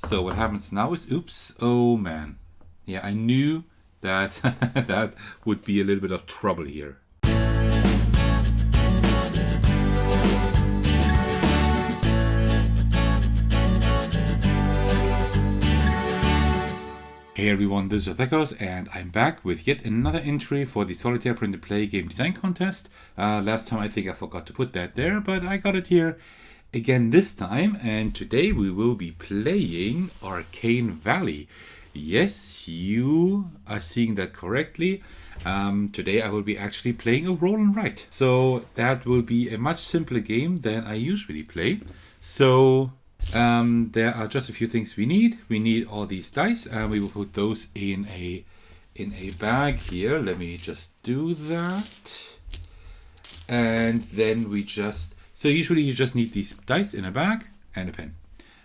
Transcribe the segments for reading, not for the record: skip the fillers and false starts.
So what happens now is, oops, oh man. Yeah, I knew that that would be a little bit of trouble here. Hey everyone, this is Thekos, and I'm back with yet another entry for the Solitaire Print and Play Game Design Contest. Last time I think I forgot to put that there, but I got it here again this time, and today we will be playing Arcane Valley. Yes, you are seeing that correctly. Today I will be actually playing a roll and write. So that will be a much simpler game than I usually play. So there are just a few things we need. We need all these dice, and we will put those in a bag here. Let me just do that. And then we just, so usually you just need these dice in a bag and a pen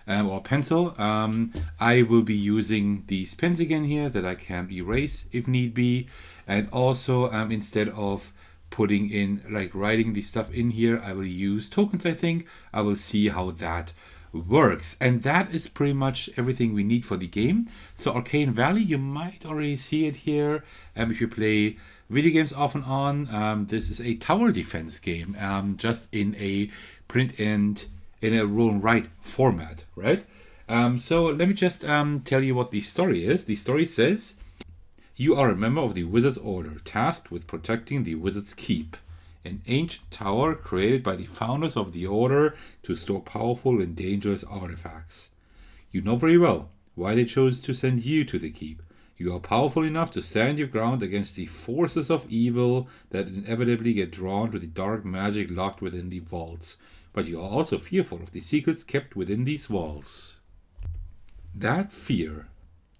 or pencil. I will be using these pens again here that I can erase if need be. And also instead of putting in, like writing the stuff in here, I will use tokens, I think. I will see how that works, and that is pretty much everything we need for the game. So Arcane Valley, you might already see it here. If you play video games off and on, this is a tower defense game, just in a print and in a roll and write format, right? So let me just tell you what the story is. The story says, you are a member of the Wizard's Order, tasked with protecting the Wizard's Keep, an ancient tower created by the founders of the Order to store powerful and dangerous artifacts. You know very well why they chose to send you to the keep. You are powerful enough to stand your ground against the forces of evil that inevitably get drawn to the dark magic locked within the vaults. But you are also fearful of the secrets kept within these walls. That fear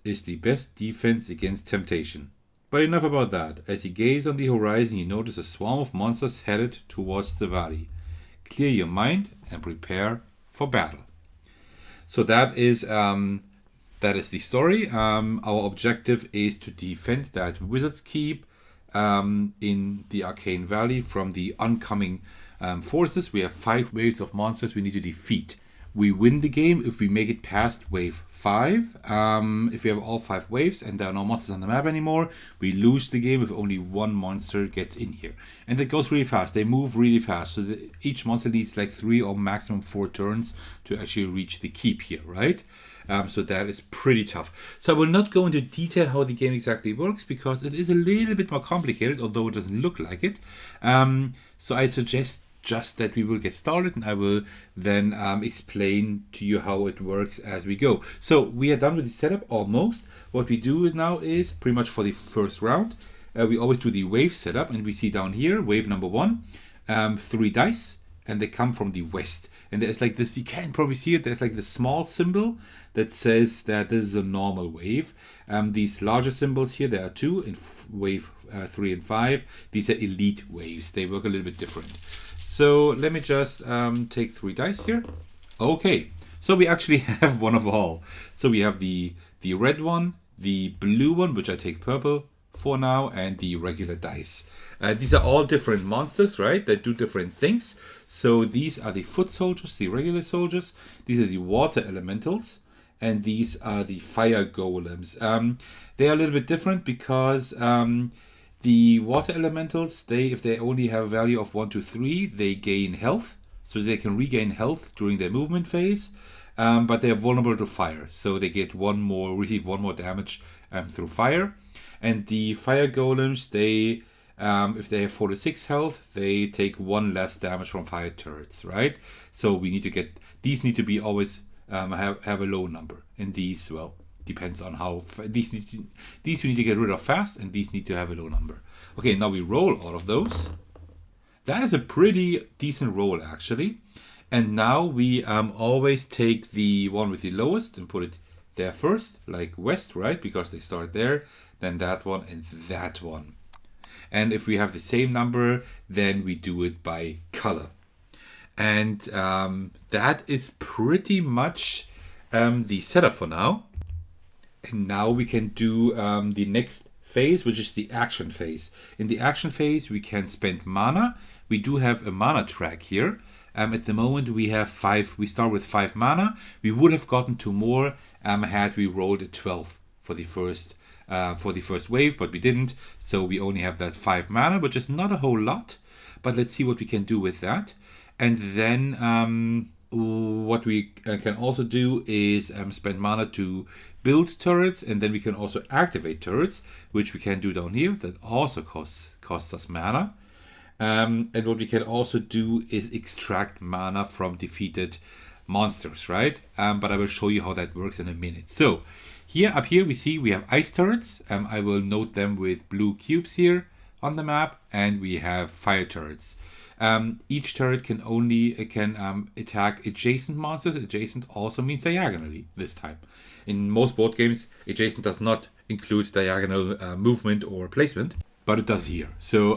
is the best defense against temptation. But enough about that. As you gaze on the horizon, you notice a swarm of monsters headed towards the valley. Clear your mind and prepare for battle. So that is the story. Our objective is to defend that Wizard's Keep in the Arcane Valley from the oncoming forces. We have 5 waves of monsters we need to defeat. We win the game if we make it past wave 5. If we have all 5 waves and there are no monsters on the map anymore, we lose the game if only 1 monster gets in here. And that goes really fast. They move really fast. So each monster needs like 3 or maximum 4 turns to actually reach the keep here, right? So that is pretty tough. So I will not go into detail how the game exactly works because it is a little bit more complicated, although it doesn't look like it. So I suggest just that we will get started, and I will then explain to you how it works as we go. So we are done with the setup almost. What we do now is pretty much for the first round, we always do the wave setup, and we see down here wave number 1, 3 dice, and they come from the west. And there's like this, you can't probably see it, there's like the small symbol that says that this is a normal wave. These larger symbols here, there are 2 in wave 3 and 5. These are elite waves. They work a little bit different. So let me just take 3 dice here. Okay, so we actually have one of all. So we have the red one, the blue one, which I take purple for now, and the regular dice. These are all different monsters, right? That do different things. So these are the foot soldiers, the regular soldiers. These are the water elementals, and these are the fire golems. They are a little bit different because the water elementals, if they only have a value of 1 to 3, they gain health. So they can regain health during their movement phase. But they are vulnerable to fire. So they get receive one more damage through fire. And the fire golems, if they have 4 to 6 health, they take 1 less damage from fire turrets, right? So we need to get, these need to be always have a low number. And these, well, depends on how these we need to get rid of fast, and these need to have a low number. Okay, now we roll all of those. That is a pretty decent roll actually. And now we always take the one with the lowest and put it there first, like west, right? Because they start there, then that one and that one. And if we have the same number, then we do it by color. And that is pretty much the setup for now. And now we can do the next phase, which is the action phase. In the action phase, we can spend mana. We do have a mana track here. At the moment we have 5. We start with 5 mana. We would have gotten 2 more had we rolled a 12 for the first wave, but we didn't. So we only have that 5 mana, which is not a whole lot. But let's see what we can do with that. And then what we can also do is spend mana to build turrets, and then we can also activate turrets, which we can do down here. That also costs us mana. And what we can also do is extract mana from defeated monsters, right? But I will show you how that works in a minute. So up here we see we have ice turrets. I will note them with blue cubes here on the map, and we have fire turrets. Each turret can only attack adjacent monsters. Adjacent also means diagonally this time. In most board games, adjacent does not include diagonal movement or placement, but it does here. So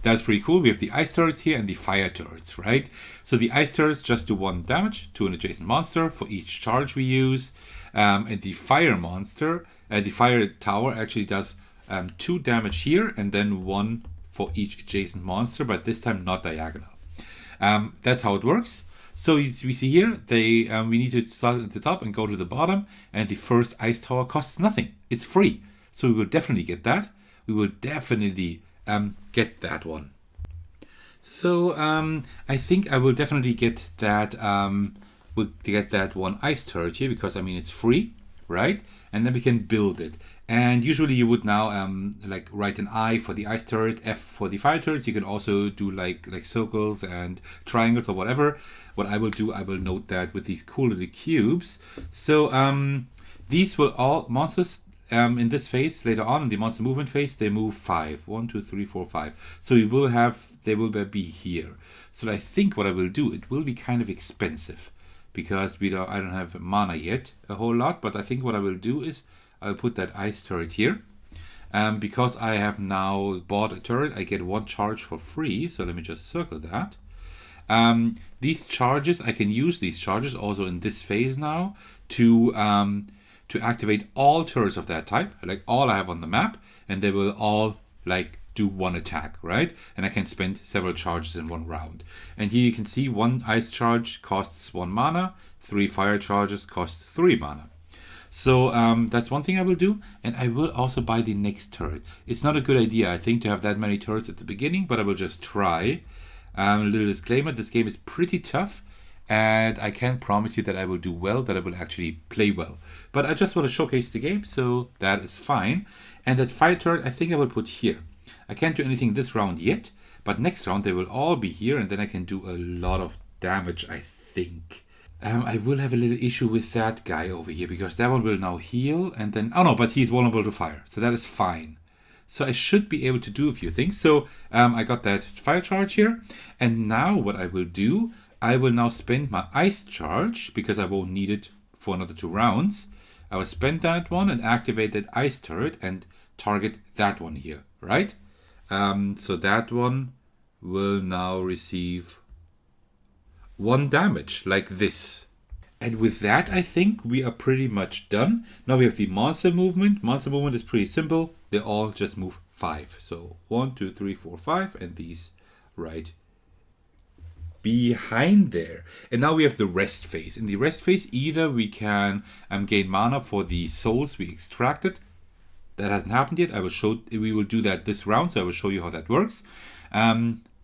that's pretty cool. We have the ice turrets here and the fire turrets, right? So the ice turrets just do 1 damage to an adjacent monster for each charge we use. And the fire monster, the fire tower actually does 2 damage here and then 1 for each adjacent monster, but this time not diagonal. That's how it works. So as we see here, we need to start at the top and go to the bottom, and the first ice tower costs nothing. It's free. So we will definitely get that. We will definitely get that one. So I think I will definitely get that one ice turret here, because I mean it's free, right? And then we can build it. And usually you would now like write an I for the ice turret, F for the fire turrets. You can also do like circles and triangles or whatever. What I will do, I will note that with these cool little cubes. So these will all monsters in this phase later on in the monster movement phase, they move 5. 1, 2, 3, 4, 5. So they will be here. So I think what I will do, it will be kind of expensive because I don't have mana yet a whole lot. But I think what I will do is I'll put that ice turret here. Because I have now bought a turret, I get 1 charge for free. So let me just circle that. These charges, I can use these charges also in this phase now to activate all turrets of that type, like all I have on the map, and they will all like do 1 attack, right? And I can spend several charges in 1 round. And here you can see 1 ice charge costs 1 mana, 3 fire charges cost 3 mana. So that's one thing I will do, and I will also buy the next turret. It's not a good idea, I think, to have that many turrets at the beginning, but I will just try. A little disclaimer, this game is pretty tough, and I can't promise you that I will do well, that I will actually play well. But I just want to showcase the game, so that is fine. And that fire turret, I think I will put here. I can't do anything this round yet, but next round they will all be here, and then I can do a lot of damage, I think. I will have a little issue with that guy over here, because that one will now heal, and then... Oh no, but he's vulnerable to fire, so that is fine. So I should be able to do a few things. So I got that fire charge here, and now what I will do, I will now spend my ice charge, because I won't need it for another 2 rounds. I will spend that one and activate that ice turret and target that one here, right? So that one will now receive 1 damage, like this. And with that, I think we are pretty much done. Now we have the monster movement. Monster movement is pretty simple. They all just move 5. So 1, 2, 3, 4, 5, and these right behind there. And now we have the rest phase. In the rest phase, either we can gain mana for the souls we extracted. That hasn't happened yet. We will do that this round, so I will show you how that works.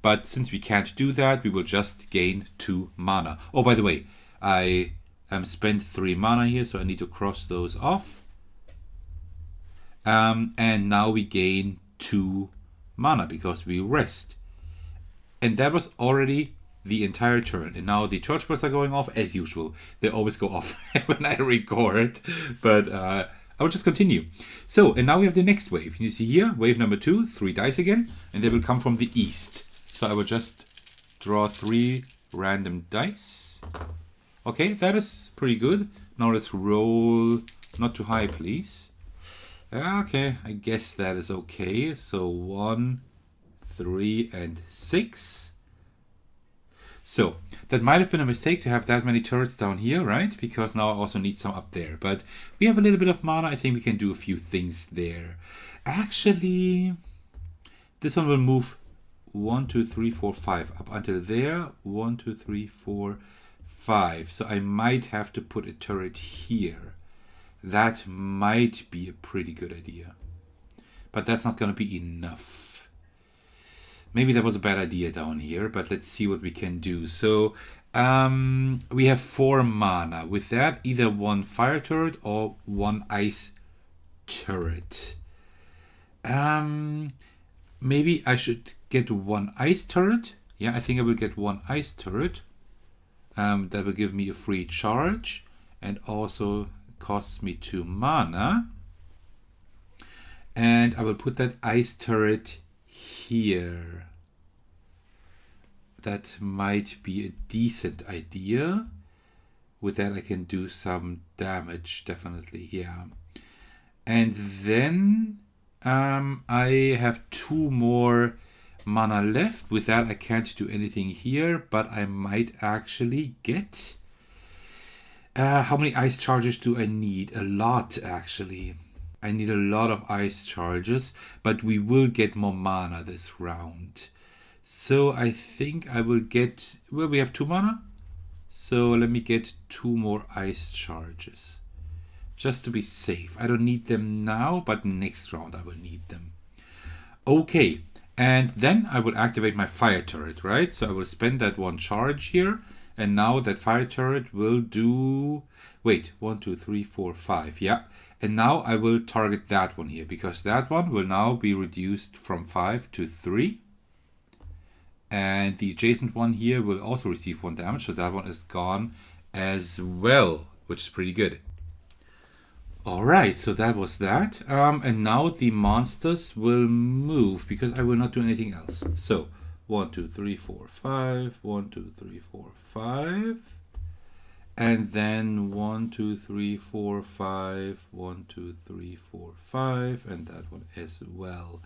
But since we can't do that, we will just gain 2 mana. Oh, by the way, I spent 3 mana here, so I need to cross those off. And now we gain 2 mana because we rest. And that was already the entire turn. And now the torch bells are going off as usual. They always go off when I record. But I will just continue. So, and now we have the next wave. You see here, wave number 2, 3 dice again. And they will come from the east. So I will just draw 3 random dice. Okay, that is pretty good. Now let's roll. Not too high, please. Okay, I guess that is okay. So 1, 3, and 6. So that might have been a mistake to have that many turrets down here, right? Because now I also need some up there. But we have a little bit of mana. I think we can do a few things there. Actually, this one will move 1, 2, 3, 4, 5. Up until there, 1, 2, 3, 4, 5. So I might have to put a turret here. That might be a pretty good idea. But that's not going to be enough. Maybe that was a bad idea down here, but let's see what we can do. So we have 4 mana. With that, either 1 fire turret or 1 ice turret. Maybe I should get 1 ice turret. Yeah, I think I will get 1 ice turret. That will give me a free charge and also costs me 2 mana. And I will put that ice turret here. That might be a decent idea. With that I can do some damage, definitely, yeah. And then I have 2 more mana left. With that I can't do anything here, but I might actually get... how many ice charges do I need? A lot, actually. I need a lot of ice charges, but we will get more mana this round. So I think I will get... Well, we have 2 mana. So let me get 2 more ice charges. Just to be safe. I don't need them now, but next round I will need them. Okay, and then I will activate my fire turret, right? So I will spend that 1 charge here. And now that fire turret will do... Wait, 1, 2, 3, 4, 5. Yeah. And now I will target that one here, because that one will now be reduced from 5 to 3. And the adjacent one here will also receive 1 damage, so that one is gone as well, which is pretty good. Alright, so that was that. And now the monsters will move, because I will not do anything else. So, 1, 2, 3, 4, 5. 1, 2, 3, 4, 5. And then 1, 2, 3, 4, 5. 1, 2, 3, 4, 5. And that one as well.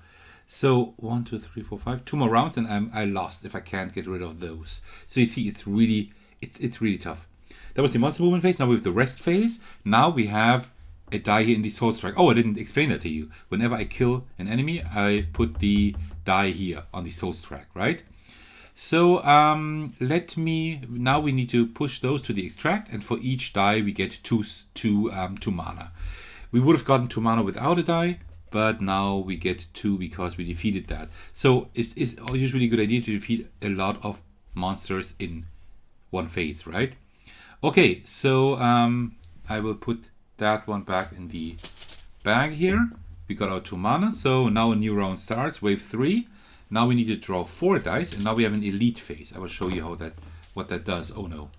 So 1, 2, 3, 4, 5. 2 more rounds and I lost if I can't get rid of those. So you see, it's really tough. That was the monster movement phase. Now we have the rest phase. Now we have a die here in the soul strike. Oh, I didn't explain that to you. Whenever I kill an enemy, I put the die here on the soul strike, right? So now we need to push those to the extract, and for each die we get two mana. We would have gotten 2 mana without a die, but now we get 2 because we defeated that. So it is usually a good idea to defeat a lot of monsters in one phase, right? Okay, so I will put that one back in the bag here. We got our 2 mana, so now a new round starts, wave 3. Now we need to draw 4 dice, and now we have an elite phase. I will show you what that does. Oh no.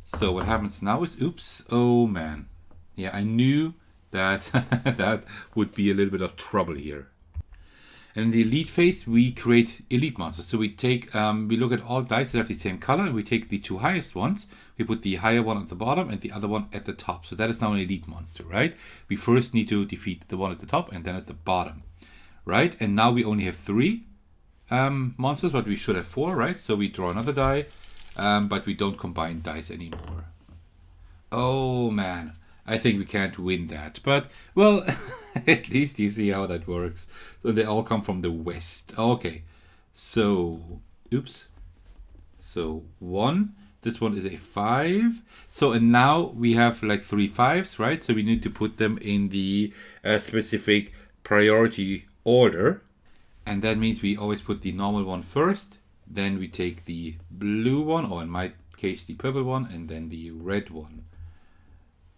So what happens now is, oops, oh man. Yeah, I knew that that would be a little bit of trouble here. And in the elite phase, we create elite monsters. So we take, we look at all dice that have the same color, and we take the 2 highest ones. We put the higher one at the bottom and the other one at the top. So that is now an elite monster, right? We first need to defeat the one at the top and then at the bottom, right? And now we only have 3 monsters, but we should have 4, right? So we draw another die, but we don't combine dice anymore. Oh man. I think we can't win that, but, well, at least you see how that works. So they all come from the west. Okay, so, oops. So, 1. This one is a 5. So, and now we have like 3 5s, right? So we need to put them in the specific priority order. And that means we always put the normal one first. Then we take the blue one, or in my case, the purple one, and then the red one.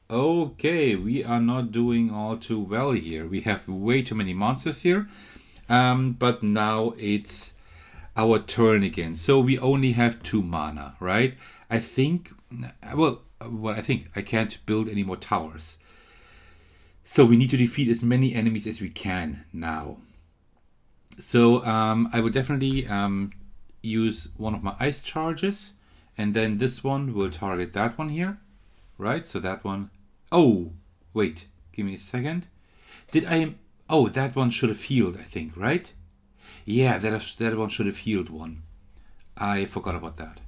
Okay, we are not doing all too well here. We have way too many monsters here. But now it's our turn again. So we only have 2 mana, right? I think, well, I think I can't build any more towers. So we need to defeat as many enemies as we can now. So I would definitely use one of my ice charges. And then this one will target that one here, right? So that one... Oh, wait, give me a second. Oh, that one should have healed, I think, right? Yeah, that one should have healed 1. I forgot about that.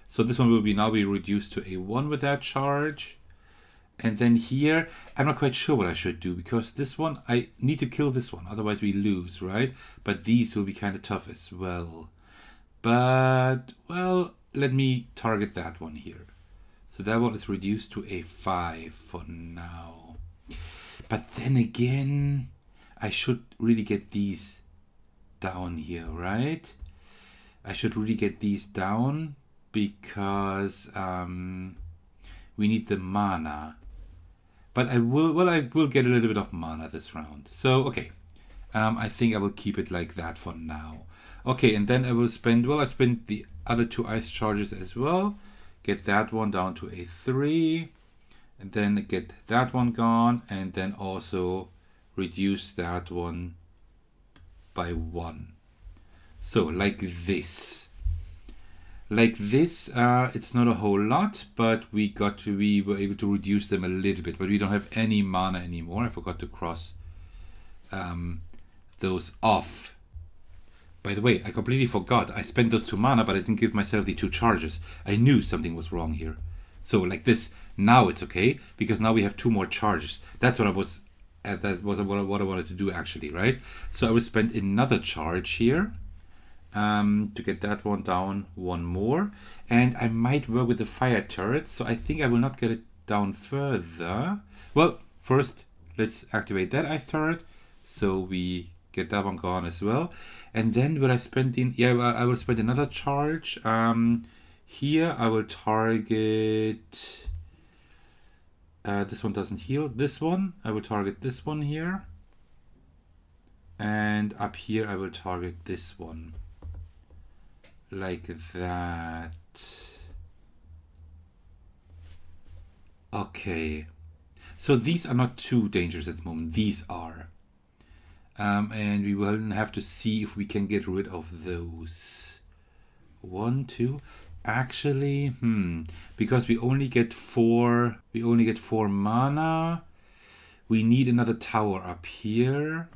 So this one will now be reduced to a 1 with that charge. And then here, I'm not quite sure what I should do, because this one, I need to kill this one, otherwise we lose, right? But these will be kind of tough as well. But, well, let me target that one here. So that one is reduced to a 5 for now. But then again, I should really get these down here, right? I should really get these down because we need the mana. But I will get a little bit of mana this round. So, okay. I think I will keep it like that for now. Okay, and then I will spend, well, I spent the other 2 ice charges as well. Get that one down to a 3. And then get that one gone. And then also reduce that one by 1. So, like this. Like this, it's not a whole lot, but we were able to reduce them a little bit. But we don't have any mana anymore. I forgot to cross those off. By the way, I completely forgot. I spent those 2 mana, but I didn't give myself the 2 charges. I knew something was wrong here. So like this, now it's okay, because now we have 2 more charges. That's what I was. That was what I wanted to do actually, right? So I will spend another charge here to get that one down 1 more, and I might work with the fire turret. So I think I will not get it down further. Well, first let's activate that ice turret, so we get that one gone as well. And then will I spend in? Yeah, well, I will spend another charge. Here I will target. This one doesn't heal. This one I will target this one here, and up here I will target this one, like that. Okay, so these are not too dangerous at the moment. These are. And we will have to see if we can get rid of those. 1, 2. Actually, because we only get 4 mana. We need another tower up here.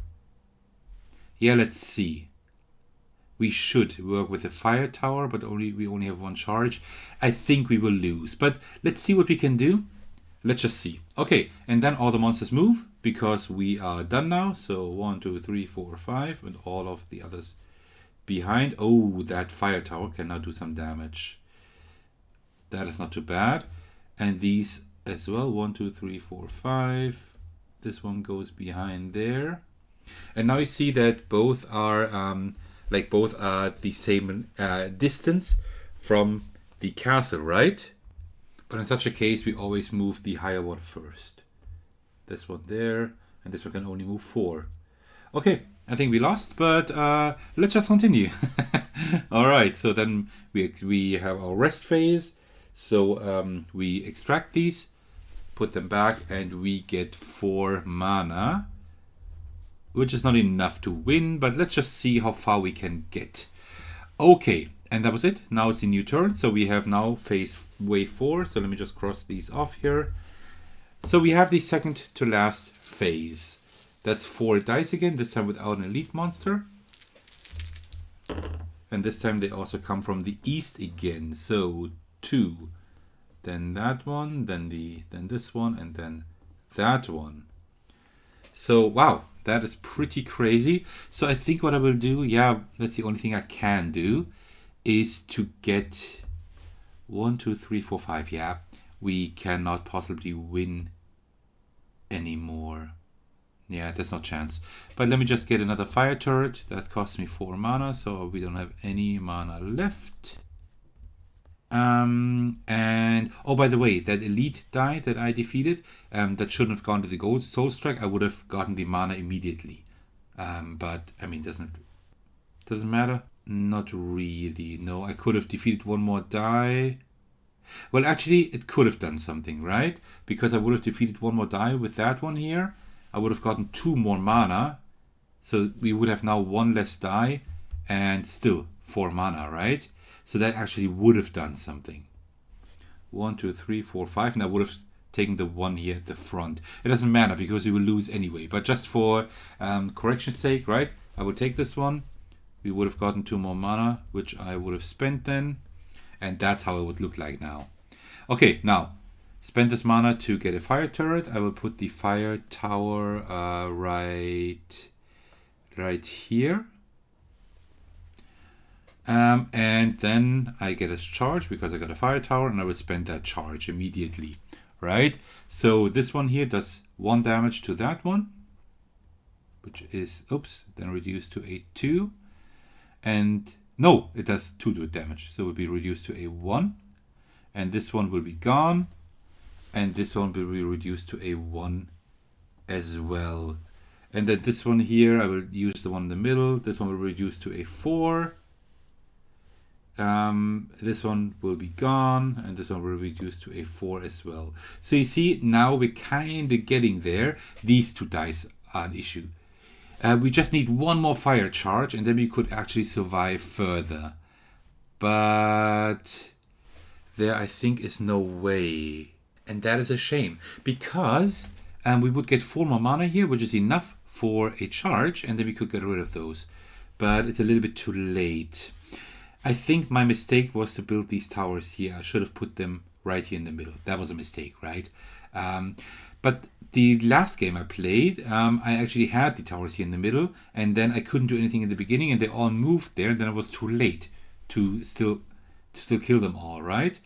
Yeah, let's see. We should work with the fire tower, but we only have 1 charge. I think we will lose, but let's see what we can do. Let's just see. Okay, and then all the monsters move, because we are done now. So 1, 2, 3, 4, 5, and all of the others behind. Oh, that fire tower can now do some damage. That is not too bad. And these as well. 1, 2, 3, 4, 5. This one goes behind there. And now you see that both are the same distance from the castle, right? But in such a case, we always move the higher one first. This one there, and this one can only move 4. Okay, I think we lost, but let's just continue. All right, so then we have our rest phase. So we extract these, put them back, and we get 4 mana, which is not enough to win, but let's just see how far we can get. Okay, and that was it. Now it's a new turn, so we have now phase wave 4. So let me just cross these off here. So we have the second to last phase. That's 4 dice again, this time without an elite monster. And this time they also come from the east again. So 2, then that one, then this one, and then that one. So wow, that is pretty crazy. So I think what I will do, yeah, that's the only thing I can do, is to get 1, 2, 3, 4, 5. Yeah, we cannot possibly win anymore. Yeah, there's no chance. But let me just get another fire turret. That costs me 4 mana, so we don't have any mana left. And oh, by the way, that elite die that I defeated, that shouldn't have gone to the gold soul strike. I would have gotten the mana immediately. But I mean, doesn't matter. Not really. No, I could have defeated 1 more die. Well, actually, it could have done something, right? Because I would have defeated 1 more die with that one here. I would have gotten 2 more mana. So we would have now 1 less die and still 4 mana, right? So that actually would have done something. 1, 2, 3, 4, 5. And I would have taken the one here at the front. It doesn't matter because we will lose anyway. But just for correction's sake, right? I will take this one. We would have gotten 2 more mana, which I would have spent then. And that's how it would look like now. Okay, now, spend this mana to get a fire turret. I will put the fire tower right here. And then I get a charge because I got a fire tower, and I will spend that charge immediately, right? So this one here does 1 damage to that one, which is, oops, then reduced to a 2. And no, it does 2 damage, so it will be reduced to a 1. And this one will be gone, and this one will be reduced to a 1 as well. And then this one here, I will use the one in the middle. This one will reduce to a 4. This one will be gone, and this one will reduce to a 4 as well. So you see, now we're kind of getting there. These 2 dice are an issue. We just need 1 more fire charge, and then we could actually survive further. But there, I think, is no way. And that is a shame, because we would get 4 more mana here, which is enough for a charge, and then we could get rid of those. But it's a little bit too late. I think my mistake was to build these towers here. I should have put them right here in the middle. That was a mistake, right? But the last game I played, I actually had the towers here in the middle, and then I couldn't do anything in the beginning, and they all moved there, and then it was too late to still kill them all, right?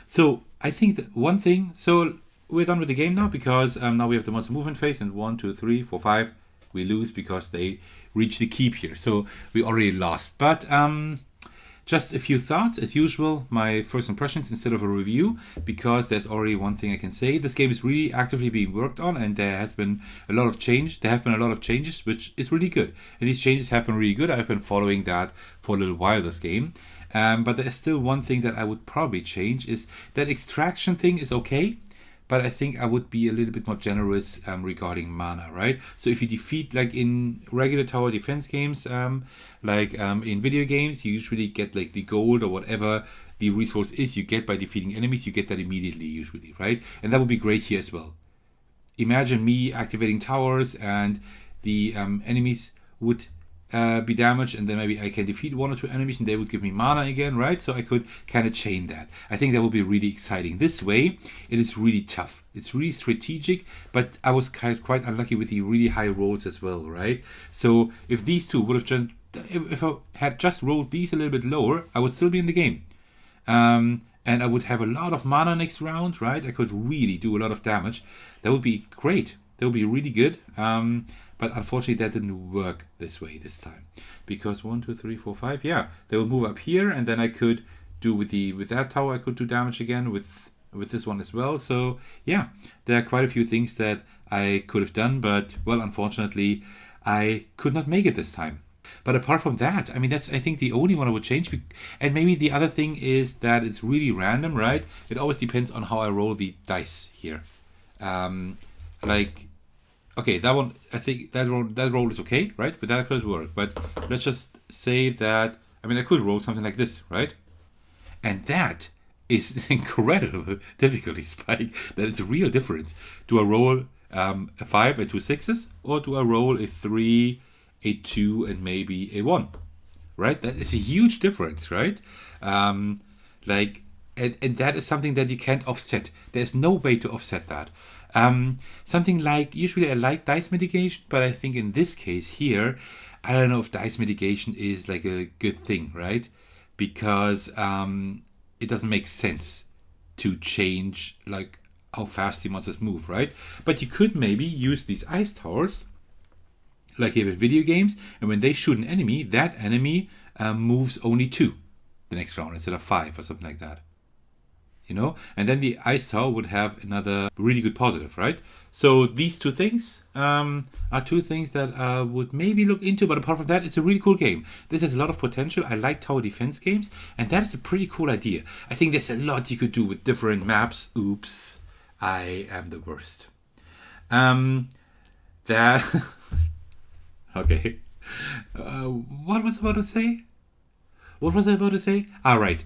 So I think that one thing, so we're done with the game now, because now we have the monster movement phase, and 1, 2, 3, 4, 5, we lose because they reach the keep here. So we already lost. But just a few thoughts, as usual, my first impressions instead of a review, because there's already one thing I can say. This game is really actively being worked on, and there has been a lot of change. There have been a lot of changes, which is really good. And these changes have been really good. I've been following that for a little while, this game. But there is still one thing that I would probably change, is that extraction thing is okay, but I think I would be a little bit more generous regarding mana, right? So if you defeat, like in regular tower defense games, in video games, you usually get like the gold or whatever the resource is you get by defeating enemies. You get that immediately usually, right? And that would be great here as well. Imagine me activating towers, and the enemies would be damaged, and then maybe I can defeat 1 or 2 enemies, and they would give me mana again, right? So I could kind of chain that. I think that would be really exciting. This way, it is really tough. It's really strategic, but I was quite unlucky with the really high rolls as well, right? So if these two would have just, if I had just rolled these a little bit lower, I would still be in the game. And I would have a lot of mana next round, right? I could really do a lot of damage. That would be great. That would be really good. But unfortunately, that didn't work this way this time, because 1, 2, 3, 4, 5. Yeah, they will move up here, and then I could do with that tower. I could do damage again with this one as well. So yeah, there are quite a few things that I could have done, but well, unfortunately, I could not make it this time. But apart from that, I mean, that's, I think, the only one I would change. And maybe the other thing is that it's really random, right? It always depends on how I roll the dice here. Okay, that one, I think that roll is okay, right? But that could work. But let's just say that, I mean, I could roll something like this, right? And that is an incredible difficulty spike. That is a real difference. Do I roll a 5 and 2 6s? Or do I roll a 3, a 2, and maybe a 1? Right? That is a huge difference, right? And that is something that you can't offset. There's no way to offset that. Something like, usually I like dice mitigation, but I think in this case here, I don't know if dice mitigation is like a good thing, right? Because it doesn't make sense to change like how fast the monsters move, right? But you could maybe use these ice towers, like you have in video games, and when they shoot an enemy, that enemy moves only 2 the next round instead of 5 or something like that. You know, and then the ice tower would have another really good positive, right? So these 2 things are 2 things that I would maybe look into, but apart from that, it's a really cool game. This has a lot of potential. I like tower defense games, and that is a pretty cool idea. I think there's a lot you could do with different maps. Oops, I am the worst. Okay. What was I about to say? What was I about to say? Right.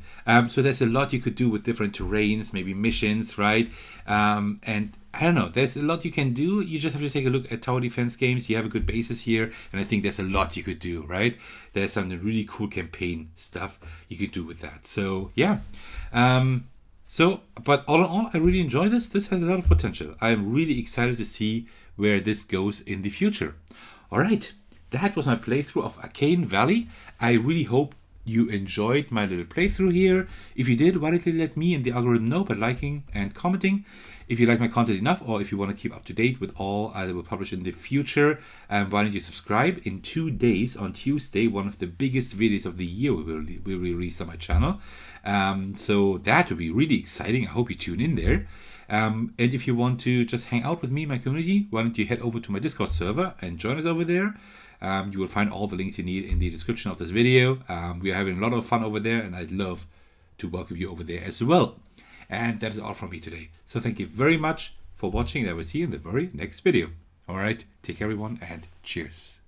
So there's a lot you could do with different terrains, maybe missions, right? And I don't know. There's a lot you can do. You just have to take a look at tower defense games. You have a good basis here, and I think there's a lot you could do, right? There's some really cool campaign stuff you could do with that. So yeah. So, but all in all, I really enjoy this. This has a lot of potential. I'm really excited to see where this goes in the future. All right, that was my playthrough of Arcane Valley. I really hope you enjoyed my little playthrough here. If you did, why don't you let me and the algorithm know by liking and commenting. If you like my content enough, or if you want to keep up to date with all I will publish in the future, why don't you subscribe? In 2 days, on Tuesday, one of the biggest videos of the year will release on my channel. So that will be really exciting. I hope you tune in there. And if you want to just hang out with me, my community, why don't you head over to my Discord server and join us over there. You will find all the links you need in the description of this video. We are having a lot of fun over there, and I'd love to welcome you over there as well. And that is all from me today. So thank you very much for watching, and I will see you in the very next video. All right, take care everyone, and cheers.